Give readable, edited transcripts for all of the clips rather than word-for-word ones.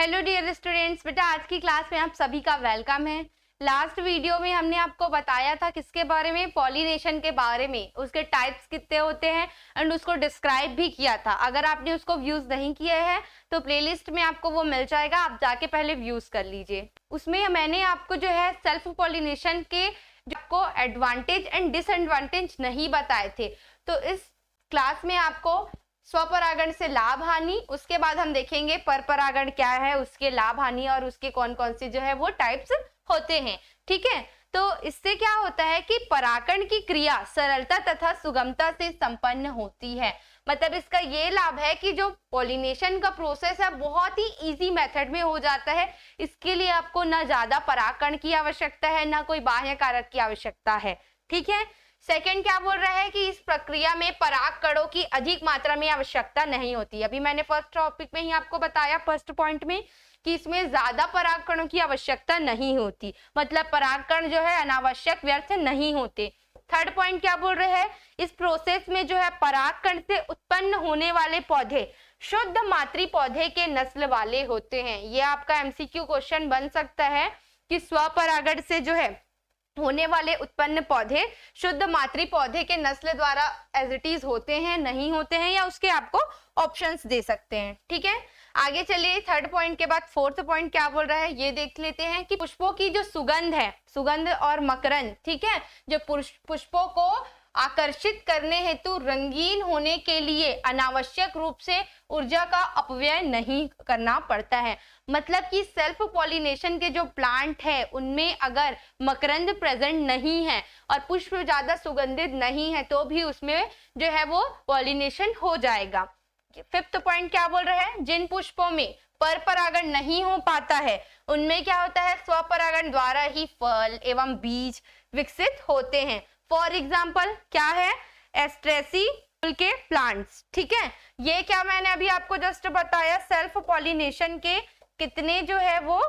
Hello dear students, बेटा आज की क्लास में आप सभी का वेलकम है। लास्ट वीडियो में हमने आपको बताया था किसके बारे में, पॉलिनेशन के बारे में, उसके टाइप्स कितने होते हैं एंड उसको डिस्क्राइब भी किया था। अगर आपने उसको व्यूज नहीं किए हैं तो प्लेलिस्ट में आपको वो मिल जाएगा, आप जाके पहले व्यूज कर लीजिए। उसमें मैंने आपको जो है सेल्फ पॉलिनेशन के जो आपको एडवांटेज एंड डिसएडवांटेज नहीं बताए थे, तो इस क्लास में आपको स्वपरागण से लाभ हानि, उसके बाद हम देखेंगे परपरागण क्या है, उसके लाभ हानि और उसके कौन कौन से जो है वो टाइप्स होते हैं। ठीक है, तो इससे क्या होता है कि परागण की क्रिया सरलता तथा सुगमता से संपन्न होती है। मतलब इसका ये लाभ है कि जो पॉलिनेशन का प्रोसेस है बहुत ही इजी मेथड में हो जाता है। इसके लिए आपको ना ज्यादा परागण की आवश्यकता है, ना कोई बाह्य कारक की आवश्यकता है। ठीक है, सेकंड क्या बोल रहा है कि इस प्रक्रिया में पराग कणों की अधिक मात्रा में आवश्यकता नहीं होती। अभी मैंने फर्स्ट टॉपिक में ही आपको बताया, फर्स्ट पॉइंट में, कि इसमें ज्यादा पराग कणों की आवश्यकता नहीं होती, मतलब पराग कण जो है अनावश्यक व्यर्थ नहीं होते। थर्ड पॉइंट क्या बोल रहे हैं, इस प्रोसेस में जो है पराग कण से उत्पन्न होने वाले पौधे शुद्ध मातृ पौधे के नस्ल वाले होते हैं। ये आपका एमसीक्यू क्वेश्चन बन सकता है कि स्वपरागण से जो है होने वाले उत्पन्न पौधे शुद्ध मातृ पौधे के नस्ल द्वारा एज इट इज होते हैं, नहीं होते हैं, या उसके आपको ऑप्शंस दे सकते हैं। ठीक है, आगे चलिए। थर्ड पॉइंट के बाद फोर्थ पॉइंट क्या बोल रहा है ये देख लेते हैं कि पुष्पों की जो सुगंध है, सुगंध और मकरंद, ठीक है, जो पुष्पों को आकर्षित करने हेतु रंगीन होने के लिए अनावश्यक रूप से ऊर्जा का अपव्यय नहीं करना पड़ता है। मतलब कि सेल्फ पॉलिनेशन के जो प्लांट है उनमें अगर मकरंद प्रेजेंट नहीं है और पुष्प ज्यादा सुगंधित नहीं है तो भी उसमें जो है वो पॉलिनेशन हो जाएगा। फिफ्थ पॉइंट क्या बोल रहे हैं, जिन पुष्पों में परपरागण नहीं हो पाता है उनमें क्या होता है, स्वपरागण द्वारा ही फल एवं बीज विकसित होते हैं। फॉर एग्जाम्पल क्या है, एस्ट्रेसी के प्लांट्स। ठीक है, ये क्या मैंने अभी आपको जस्ट बताया, सेल्फ पॉलिनेशन के कितने जो है वो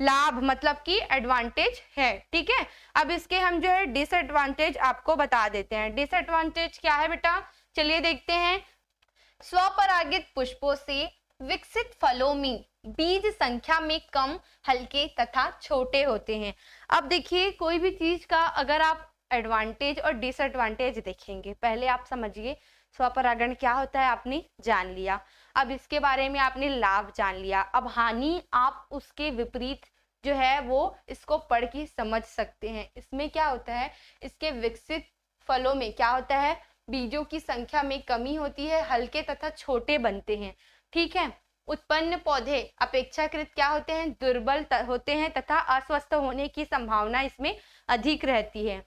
लाभ, मतलब कि एडवांटेज है। ठीक है, अब इसके हम जो है डिसएडवांटेज आपको बता देते हैं। डिसएडवांटेज क्या है बेटा, चलिए देखते हैं। स्वपरागित पुष्पों से विकसित फलों में बीज संख्या में कम, हल्के तथा छोटे होते हैं। अब देखिए, कोई भी चीज का अगर आप एडवांटेज और डिसएडवांटेज देखेंगे, पहले आप समझिए स्वपरागण क्या होता है आपने जान लिया, अब इसके बारे में आपने लाभ जान लिया, अब हानि आप उसके विपरीत जो है वो इसको पढ़ के समझ सकते हैं। इसमें क्या होता है, इसके विकसित फलों में क्या होता है, बीजों की संख्या में कमी होती है, हल्के तथा छोटे बनते हैं। ठीक है, उत्पन्न पौधे अपेक्षाकृत क्या होते हैं, दुर्बल होते हैं तथा अस्वस्थ होने की संभावना इसमें अधिक रहती है।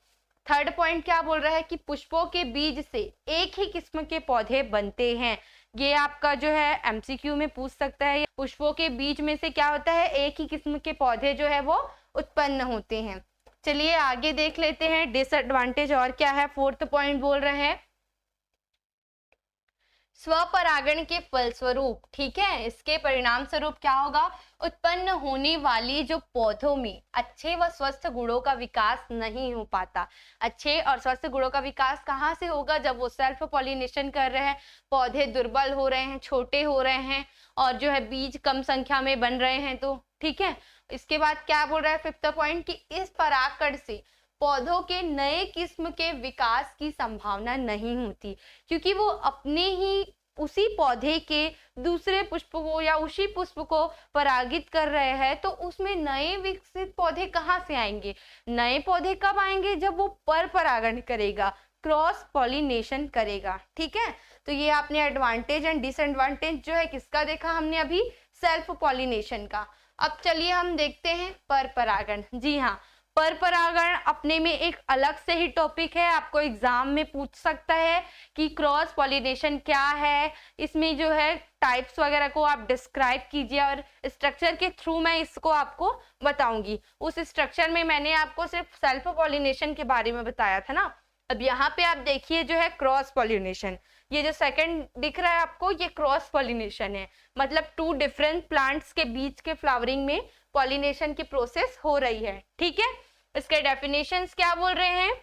थर्ड पॉइंट क्या बोल रहा है कि पुष्पों के बीज से एक ही किस्म के पौधे बनते हैं। ये आपका जो है एमसीक्यू में पूछ सकता है, पुष्पों के बीज में से क्या होता है, एक ही किस्म के पौधे जो है वो उत्पन्न होते हैं। चलिए आगे देख लेते हैं डिसएडवांटेज और क्या है। फोर्थ पॉइंट बोल रहे हैं स्वपरागण के फलस्वरूप, ठीक है, इसके परिणाम स्वरूप क्या होगा, उत्पन्न होने वाली जो पौधों में अच्छे व स्वस्थ गुणों का विकास नहीं हो पाता। अच्छे और स्वस्थ गुणों का विकास कहाँ से होगा, जब वो सेल्फ पॉलिनेशन कर रहे हैं, पौधे दुर्बल हो रहे हैं, छोटे हो रहे हैं और जो है बीज कम संख्या में बन रहे हैं। तो ठीक है, इसके बाद क्या बोल रहा है फिफ्थ पॉइंट कि इस परागकण से पौधों के नए किस्म के विकास की संभावना नहीं होती, क्योंकि वो अपने ही उसी पौधे के दूसरे पुष्प को या उसी पुष्प को परागित कर रहे हैं, तो उसमें नए विकसित पौधे कहाँ से आएंगे। नए पौधे कब आएंगे, जब वो परपरागण करेगा, क्रॉस पॉलिनेशन करेगा। ठीक है, तो ये आपने एडवांटेज एंड डिसएडवांटेज जो है किसका देखा हमने अभी, सेल्फ पॉलिनेशन का। अब चलिए हम देखते हैं परपरागण। जी हाँ, परपरागण अपने में एक अलग से ही टॉपिक है, आपको एग्जाम में पूछ सकता है कि क्रॉस पॉलिनेशन क्या है, इसमें जो है टाइप्स वगैरह को आप डिस्क्राइब कीजिए और स्ट्रक्चर के थ्रू मैं इसको आपको बताऊंगी। उस स्ट्रक्चर में मैंने आपको सिर्फ सेल्फ पॉलिनेशन के बारे में बताया था ना। अब यहाँ पे आप देखिए जो है क्रॉस पॉलिनेशन, ये जो सेकंड दिख रहा है आपको, ये क्रॉस पॉलिनेशन है, मतलब टू डिफरेंट प्लांट्स के बीच के फ्लावरिंग में पॉलिनेशन की प्रोसेस हो रही है। ठीक है, इसके डेफिनेशंस क्या बोल रहे हैं,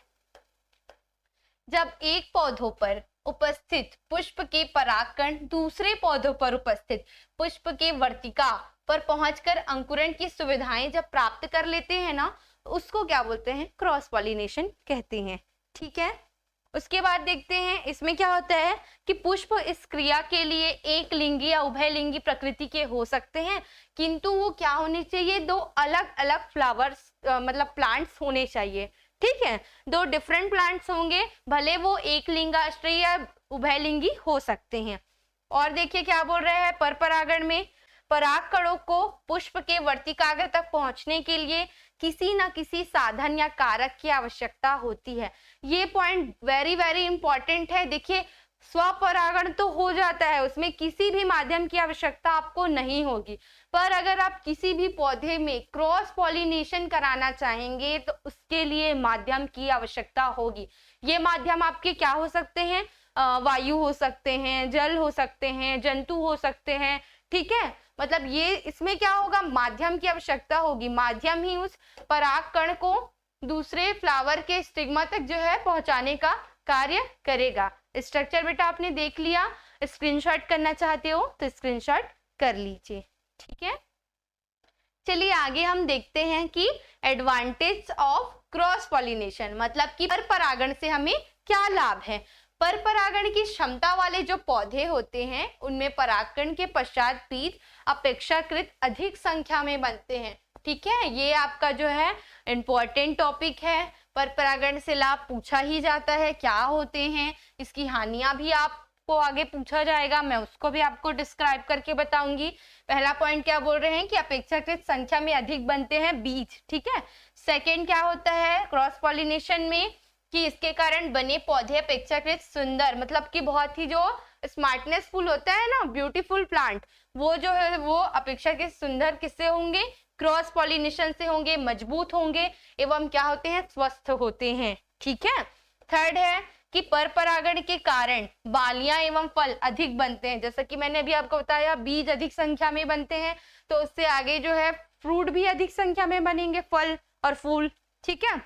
जब एक पौधों पर उपस्थित पुष्प के परागकण दूसरे पौधों पर उपस्थित पुष्प के वर्तिका पर पहुंचकर अंकुरण की सुविधाएं जब प्राप्त कर लेते हैं ना, तो उसको क्या बोलते हैं, क्रॉस पॉलिनेशन कहते हैं। ठीक है, उसके बाद देखते हैं इसमें क्या होता है कि पुष्प इस क्रिया के लिए एक लिंगी या उभयलिंगी प्रकृति के हो सकते हैं, किंतु वो क्या होने चाहिए, दो अलग अलग फ्लावर्स मतलब प्लांट्स होने चाहिए। ठीक है, दो डिफरेंट प्लांट्स होंगे, भले वो एक लिंगाश्रयी या उभयलिंगी हो सकते हैं। और देखिए क्या बोल रहे हैं, पर परागण में पराग कणों को पुष्प के वर्तिकाग्र तक पहुंचने के लिए किसी न किसी साधन या कारक की आवश्यकता होती है। ये पॉइंट वेरी वेरी इंपॉर्टेंट है। देखिए स्वपरागण तो हो जाता है, उसमें किसी भी माध्यम की आवश्यकता आपको नहीं होगी, पर अगर आप किसी भी पौधे में क्रॉस पॉलिनेशन कराना चाहेंगे तो उसके लिए माध्यम की आवश्यकता होगी। ये माध्यम आपके क्या हो सकते हैं, वायु हो सकते हैं, जल हो सकते हैं, जंतु हो सकते हैं। ठीक है, मतलब ये इसमें क्या होगा, माध्यम की आवश्यकता होगी। माध्यम ही उस पराग कण को दूसरे फ्लावर के स्टिग्मा तक जो है पहुंचाने का कार्य करेगा। स्ट्रक्चर बेटा आपने देख लिया, स्क्रीनशॉट करना चाहते हो तो स्क्रीनशॉट कर लीजिए। ठीक है, चलिए आगे हम देखते हैं कि एडवांटेज ऑफ क्रॉस पॉलिनेशन, मतलब कि पर परागण से हमें क्या लाभ है। पर परागण की क्षमता वाले जो पौधे होते हैं उनमें परागण के पश्चात बीज अपेक्षाकृत अधिक संख्या में बनते हैं। ठीक है, ये आपका जो है इम्पोर्टेंट टॉपिक है। पर परागण से लाभ पूछा ही जाता है, क्या होते हैं, इसकी हानियां भी आपको आगे पूछा जाएगा, मैं उसको भी आपको डिस्क्राइब करके बताऊंगी। पहला पॉइंट क्या बोल रहे हैं कि अपेक्षाकृत संख्या में अधिक बनते हैं बीज। ठीक है, सेकेंड क्या होता है क्रॉस पॉलिनेशन में कि इसके कारण बने पौधे अपेक्षाकृत सुंदर, मतलब कि बहुत ही जो स्मार्टनेसफुल होता है ना, ब्यूटीफुल प्लांट, वो जो है वो अपेक्षाकृत सुंदर किससे होंगे, क्रॉस पॉलिनेशन से होंगे, मजबूत होंगे एवं क्या होते हैं, स्वस्थ होते हैं। ठीक है, थर्ड है कि पर परागण के कारण बालियां एवं फल अधिक बनते हैं। जैसा कि मैंने अभी आपको बताया, बीज अधिक संख्या में बनते हैं तो उससे आगे जो है फ्रूट भी अधिक संख्या में बनेंगे, फल और फूल। ठीक है,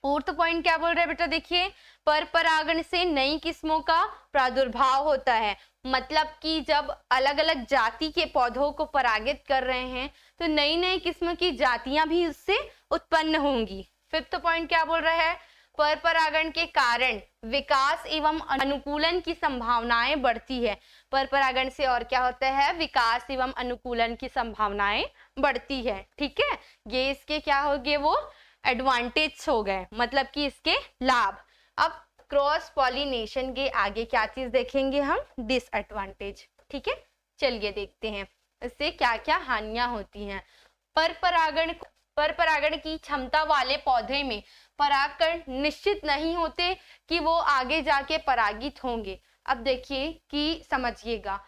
फोर्थ पॉइंट क्या बोल रहे हैं बेटा, देखिए पर परागण से नई किस्मों का प्रादुर्भाव होता है, मतलब कि जब अलग अलग जाति के पौधों को परागित कर रहे हैं तो नई नई किस्म की जातियां भी उससे उत्पन्न होंगी। फिफ्थ पॉइंट क्या बोल रहा है, पर परागण के कारण विकास एवं अनुकूलन की संभावनाएं बढ़ती है। पर परागण से और क्या होता है, विकास एवं अनुकूलन की संभावनाएं बढ़ती है। ठीक है, ये इसके क्या हो गए, वो एडवांटेज हो गए, मतलब कि इसके लाभ। अब क्रॉस पॉलिनेशन के आगे क्या चीज देखेंगे हम, डिसएडवांटेज। ठीक है, चलिए देखते हैं इससे क्या क्या हानियां होती हैं। पर परागण की क्षमता वाले पौधे में परागकण निश्चित नहीं होते कि वो आगे जाके परागित होंगे। अब देखिए कि समझिएगा,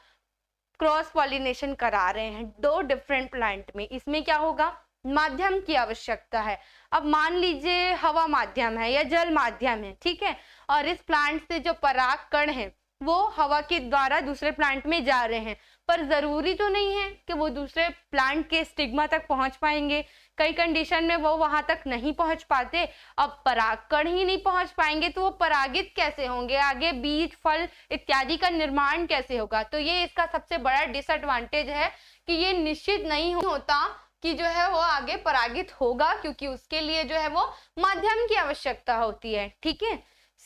क्रॉस पॉलिनेशन करा रहे हैं दो डिफरेंट प्लांट में, इसमें क्या होगा, माध्यम की आवश्यकता है। अब मान लीजिए हवा माध्यम है या जल माध्यम है, ठीक है, और इस प्लांट से जो पराग कण है वो हवा के द्वारा दूसरे प्लांट में जा रहे हैं, पर जरूरी तो नहीं है कि वो दूसरे प्लांट के स्टिग्मा तक पहुंच पाएंगे। कई कंडीशन में वो वहां तक नहीं पहुंच पाते। अब परागकण ही नहीं पहुंच पाएंगे तो वो परागित कैसे होंगे, आगे बीज फल इत्यादि का निर्माण कैसे होगा। तो ये इसका सबसे बड़ा डिसएडवांटेज है कि ये निश्चित नहीं होता कि जो है वो आगे परागित होगा, क्योंकि उसके लिए जो है वो माध्यम की आवश्यकता होती है। ठीक है,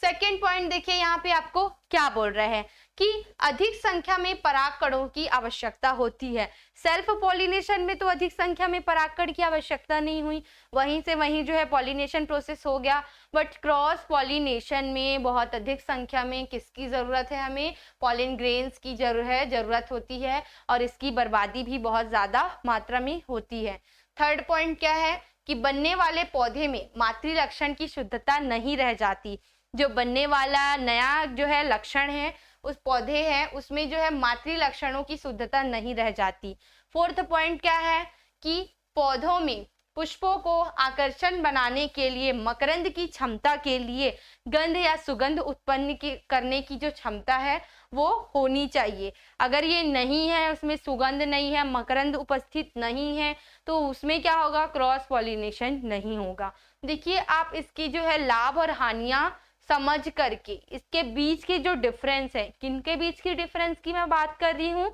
सेकेंड पॉइंट देखिए यहाँ पे आपको क्या बोल रहा है कि अधिक संख्या में परागकणों की आवश्यकता होती है। सेल्फ पॉलिनेशन में तो अधिक संख्या में परागकण की आवश्यकता नहीं हुई, वहीं से वहीं जो है पॉलिनेशन प्रोसेस हो गया। बट क्रॉस पॉलिनेशन में बहुत अधिक संख्या में किसकी जरूरत है, हमें पॉलिन ग्रेन्स की जरूरत होती है, और इसकी बर्बादी भी बहुत ज्यादा मात्रा में होती है। थर्ड पॉइंट क्या है कि बनने वाले पौधे में मातृ लक्षण की शुद्धता नहीं रह जाती। जो बनने वाला नया जो है लक्षण है उस पौधे है उसमें जो है मातृ लक्षणों की शुद्धता नहीं रह जाती। फोर्थ पॉइंट क्या है कि पौधों में पुष्पों को आकर्षण बनाने के लिए, मकरंद की क्षमता के लिए गंध या सुगंध उत्पन्न करने की जो क्षमता है वो होनी चाहिए। अगर ये नहीं है, उसमें सुगंध नहीं है, मकरंद उपस्थित नहीं है, तो उसमें क्या होगा, क्रॉस पॉलिनेशन नहीं होगा। देखिए आप इसकी जो है लाभ और हानियां समझ करके इसके बीच की जो डिफरेंस है, किनके बीच की डिफरेंस की मैं बात कर रही हूँ,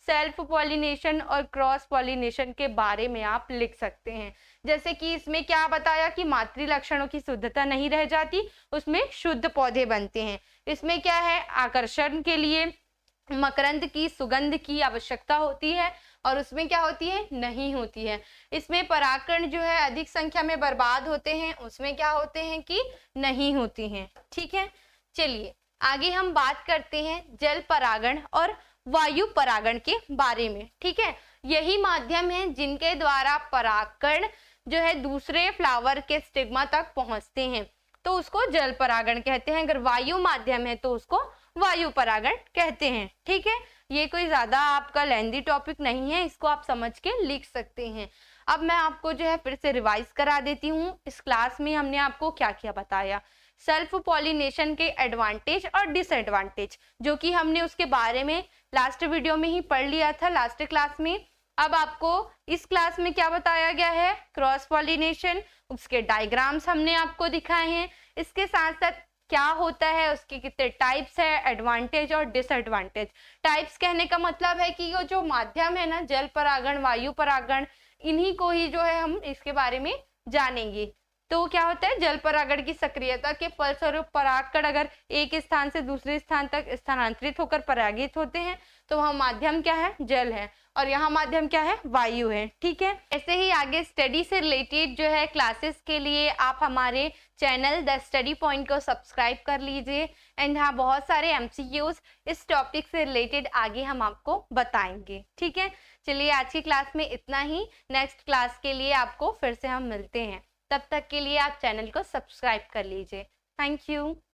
सेल्फ पॉलिनेशन और क्रॉस पॉलिनेशन के बारे में आप लिख सकते हैं। जैसे कि इसमें क्या बताया कि मातृ लक्षणों की शुद्धता नहीं रह जाती, उसमें शुद्ध पौधे बनते हैं। इसमें क्या है, आकर्षण के लिए मकरंद की सुगंध की आवश्यकता होती है और उसमें क्या होती है, नहीं होती है। इसमें परागकण जो है अधिक संख्या में बर्बाद होते हैं, उसमें क्या होते हैं कि नहीं होती हैं। ठीक है, चलिए आगे हम बात करते हैं जल परागण और वायु परागण के बारे में। ठीक है, यही माध्यम है जिनके द्वारा परागकण जो है दूसरे फ्लावर के स्टिग्मा तक पहुंचते हैं, तो उसको जल परागण कहते हैं। अगर वायु माध्यम है तो उसको वायु परागण कहते हैं। ठीक है, ये कोई ज्यादा आपका लेंदी टॉपिक नहीं है, इसको आप समझ के लिख सकते हैं। अब मैं आपको जो है फिर से रिवाइज करा देती हूँ। इस क्लास में हमने आपको क्या क्या बताया, सेल्फ पॉलिनेशन के एडवांटेज और डिसएडवांटेज, जो कि हमने उसके बारे में लास्ट वीडियो में ही पढ़ लिया था, लास्ट क्लास में। अब आपको इस क्लास में क्या बताया गया है, क्रॉस पॉलिनेशन, उसके डायग्राम्स हमने आपको दिखाए हैं। इसके साथ साथ क्या होता है, उसके कितने टाइप्स है, एडवांटेज और डिसएडवांटेज। टाइप्स कहने का मतलब है कि ये जो माध्यम है ना, जल परागण, वायु परागण, इन्हीं को ही जो है हम इसके बारे में जानेंगे। तो क्या होता है, जल परागण की सक्रियता के फलस्वरूप परागकण अगर एक स्थान से दूसरे स्थान तक स्थानांतरित होकर परागित होते हैं तो वह माध्यम क्या है, जल है, और यहाँ माध्यम क्या है, वायु है। ठीक है, ऐसे ही आगे स्टडी से रिलेटेड जो है क्लासेस के लिए आप हमारे चैनल द स्टडी पॉइंट को सब्सक्राइब कर लीजिए। एंड हाँ, बहुत सारे एमसीक्यूज इस टॉपिक से रिलेटेड आगे हम आपको बताएंगे। ठीक है, चलिए आज की क्लास में इतना ही। नेक्स्ट क्लास के लिए आपको फिर से हम मिलते हैं, तब तक के लिए आप चैनल को सब्सक्राइब कर लीजिए। Thank you.